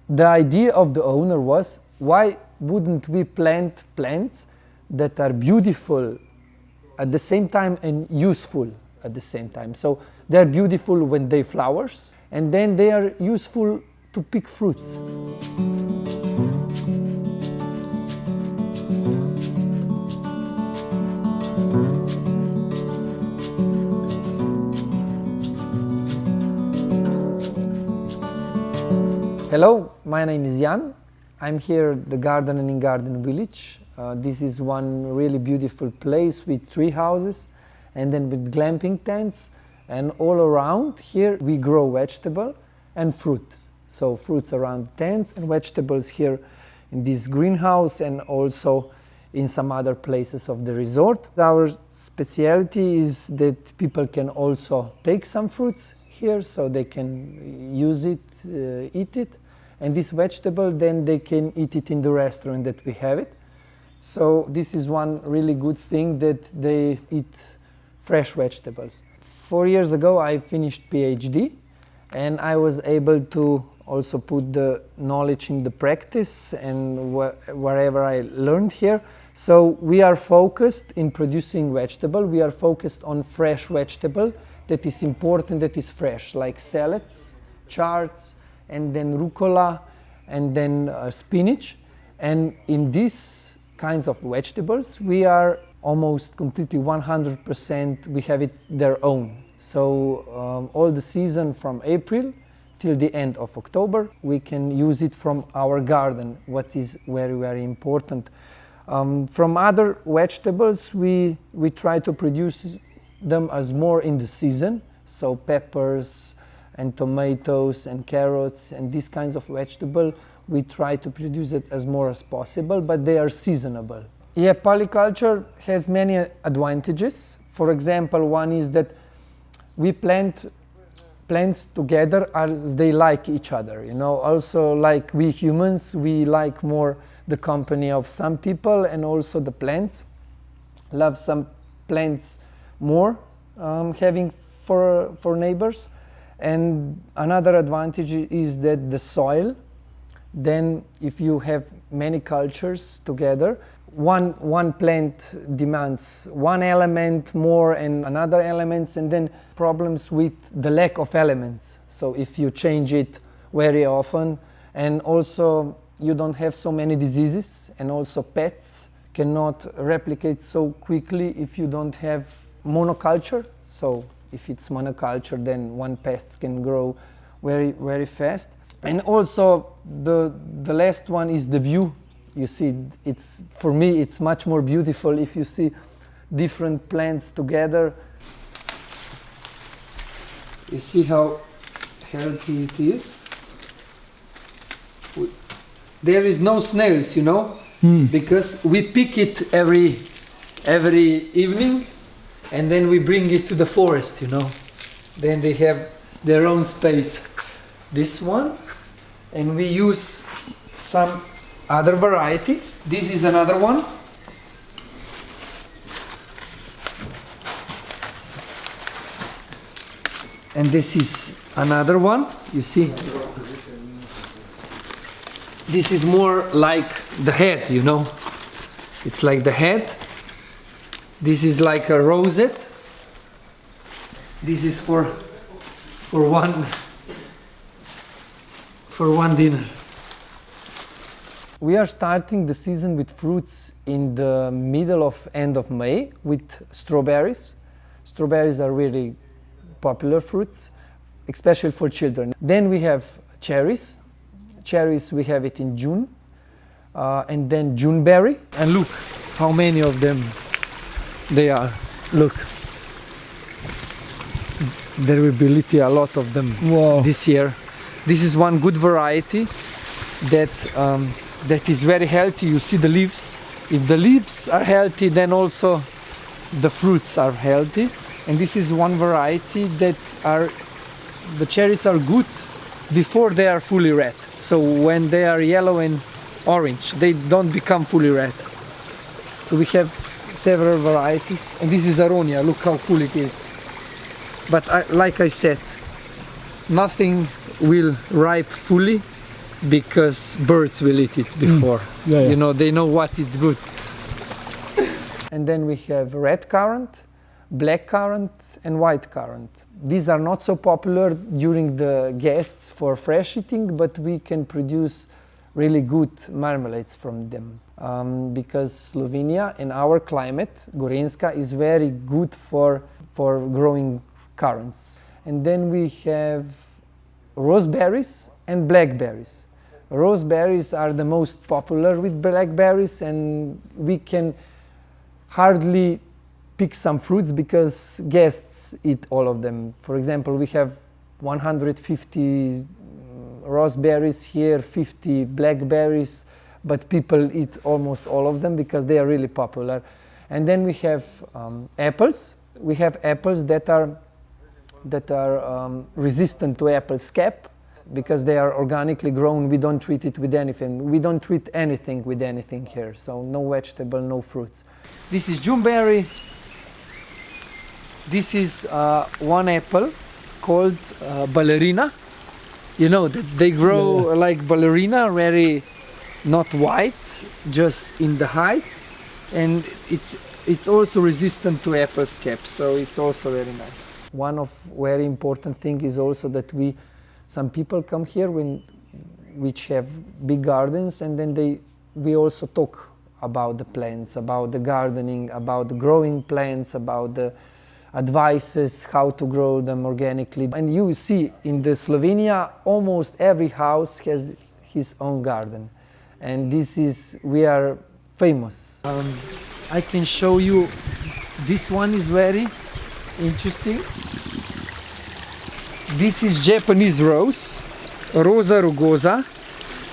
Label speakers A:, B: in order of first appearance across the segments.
A: The idea of the owner was, why wouldn't we plant plants that are beautiful at the same time and useful at the same time? So they're beautiful when they flowers, and then they are useful to pick fruits. Hello, my name is Jan. I'm here at the Garden and in Garden Village. This is one really beautiful place with tree houses and then with glamping tents, and all around here we grow vegetable and fruits. So fruits around tents and vegetables here in this greenhouse and also in some other places of the resort. Our specialty is that people can also take some fruits here, so they can use it, eat it, and this vegetable then they can eat it in the restaurant that we have it. So this is one really good thing, that they eat fresh vegetables. 4 years ago I finished PhD, and I was able to also put the knowledge in the practice and wherever I learned here. So we are focused in producing vegetable. We are focused on fresh vegetable that is important, that is fresh, like salads, chards, and then rucola, and then spinach. And in these kinds of vegetables, we are almost completely 100%, we have it their own. So all the season from April till the end of October, we can use it from our garden, what is very, very important. From other vegetables, we try to produce them as more in the season, so peppers and tomatoes and carrots and these kinds of vegetable, we try to produce it as more as possible, but they are seasonable. Yeah, polyculture has many advantages. For example, one is that we plant plants together as they like each other, you know. Also, like we humans, we like more the company of some people, and also the plants love some plants more, having for neighbors. And another advantage is that the soil, then if you have many cultures together, one plant demands one element more and another elements, and then problems with the lack of elements. So if you change it very often, and also you don't have so many diseases, and also pets cannot replicate so quickly if you don't have monoculture. So if it's monoculture, then one pest can grow very, very fast. And also the last one is the view. You see, it's, for me, it's much more beautiful if you see different plants together. You see how healthy it is. There is no snails, you know, because we pick it every evening, and then we bring it to the forest, you know. Then they have their own space. This one, and we use some other variety. This is another one. And this is another one, you see. This is more like the head, you know. It's like the head. This is like a rosette. This is for one dinner. We are starting the season with fruits in the middle of end of May with strawberries. Strawberries are really popular fruits, especially for children. Then we have cherries. Cherries, we have it in June. And then Juneberry. And look how many of them they are. Look. There will be literally a lot of them. Wow. This year. This is one good variety that is very healthy. You see the leaves. If the leaves are healthy, then also the fruits are healthy. And this is one variety that the cherries are good before they are fully red. So when they are yellow and orange, they don't become fully red. So we have several varieties. And this is aronia. Look how full it is. But like I said, nothing will ripe fully because birds will eat it before.
B: Yeah, yeah.
A: You know, they know what is good. And then we have red currant, black currant, and white currant. These are not so popular during the guests for fresh eating, but we can produce really good marmalades from them. Because Slovenia and our climate, Gorenjska, is very good for growing currants. And then we have roseberries and blackberries. Roseberries are the most popular with blackberries, and we can hardly pick some fruits because guests eat all of them. For example, we have 150 raspberries here, 50 blackberries, but people eat almost all of them because they are really popular. And then we have apples. We have apples that are resistant to apple scab because they are organically grown. We don't treat it with anything. We don't treat anything with anything here. So no vegetable, no fruits. This is Juneberry. This is one apple called ballerina. You know, that they grow like ballerina, very not white, just in the height. And it's also resistant to apple scab, so it's also very nice. One of very important thing is also that some people come here which have big gardens, and then we also talk about the plants, about the gardening, about the growing plants, about the advices how to grow them organically. And you see in the Slovenia almost every house has his own garden, and we are famous. I can show you, this one is very interesting. This is Japanese rose, Rosa rugosa.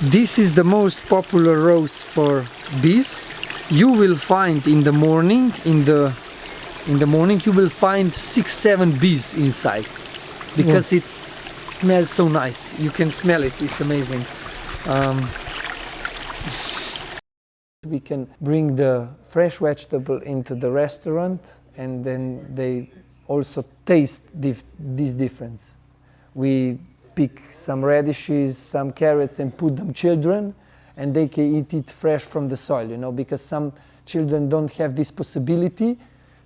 A: This is the most popular rose for bees. You will find in the morning, in the morning you will find 6-7 bees inside because it smells so nice. You can smell it, it's amazing. We can bring the fresh vegetable into the restaurant, and then they also taste this difference. We pick some radishes, some carrots, and put them children, and they can eat it fresh from the soil, you know, because some children don't have this possibility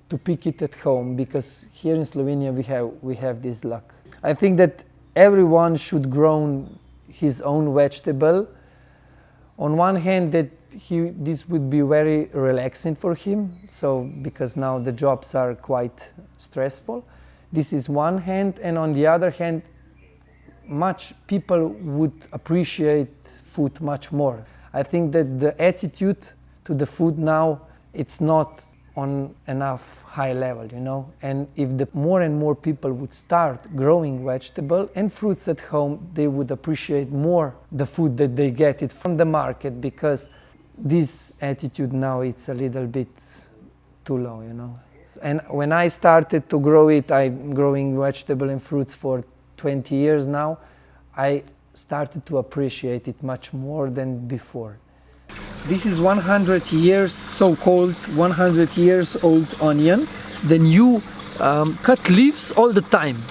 A: to pick it at home, because here in Slovenia we have this luck. I think that everyone should grow his own vegetable. On one hand, that this would be very relaxing for him, so because now the jobs are quite stressful. This is one hand, and on the other hand, much people would appreciate food much more. I think that the attitude to the food now, it's not on enough high level, you know, and if more and more people would start growing vegetable and fruits at home, they would appreciate more the food that they get it from the market, because this attitude now it's a little bit too low, you know. And when I started to grow it, I'm growing vegetable and fruits for 20 years now, I started to appreciate it much more than before. This is 100 years, so-called 100 years old onion. Then you cut leaves all the time,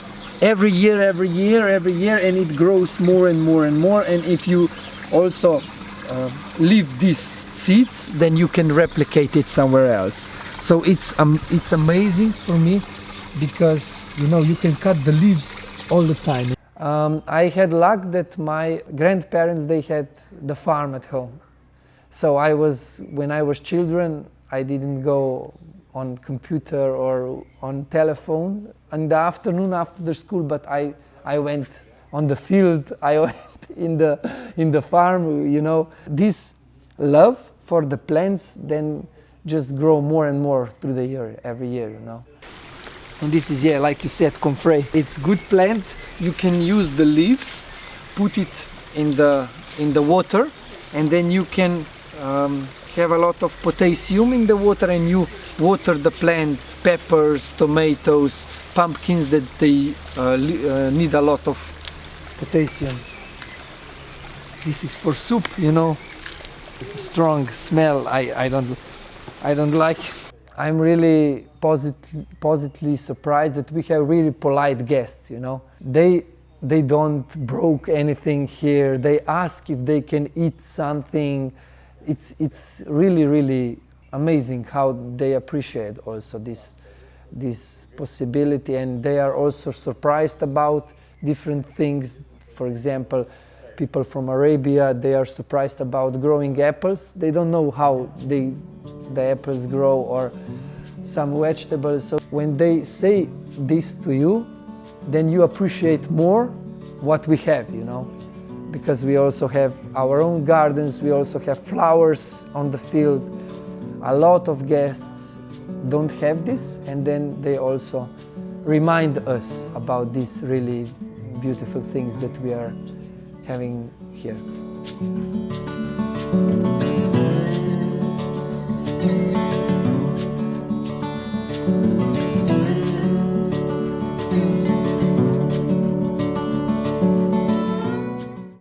A: every year, and it grows more and more and more. And if you also leave these seeds, then you can replicate it somewhere else. So it's amazing for me, because you know you can cut the leaves all the time. I had luck that my grandparents, they had the farm at home. So when I was children, I didn't go on computer or on telephone in the afternoon after the school, but I went on the field, I went in the farm, you know. This love for the plants then just grow more and more through the year, every year, you know. And this is, yeah, like you said, comfrey. It's good plant. You can use the leaves, put it in the water, and then you can have a lot of potassium in the water, and you water the plant, peppers, tomatoes, pumpkins, that they need a lot of potassium. This is for soup, you know. It's strong smell. I don't like. I'm really positively surprised that we have really polite guests, you know. They they don't broke anything here. They ask if they can eat something. It's really amazing how they appreciate also this possibility, and they are also surprised about different things. For example, people from Arabia, they are surprised about growing apples. They don't know how the apples grow, or some vegetables. So when they say this to you, then you appreciate more what we have, you know, because we also have our own gardens, we also have flowers on the field. A lot of guests don't have this, and then they also remind us about these really beautiful things that we are having here.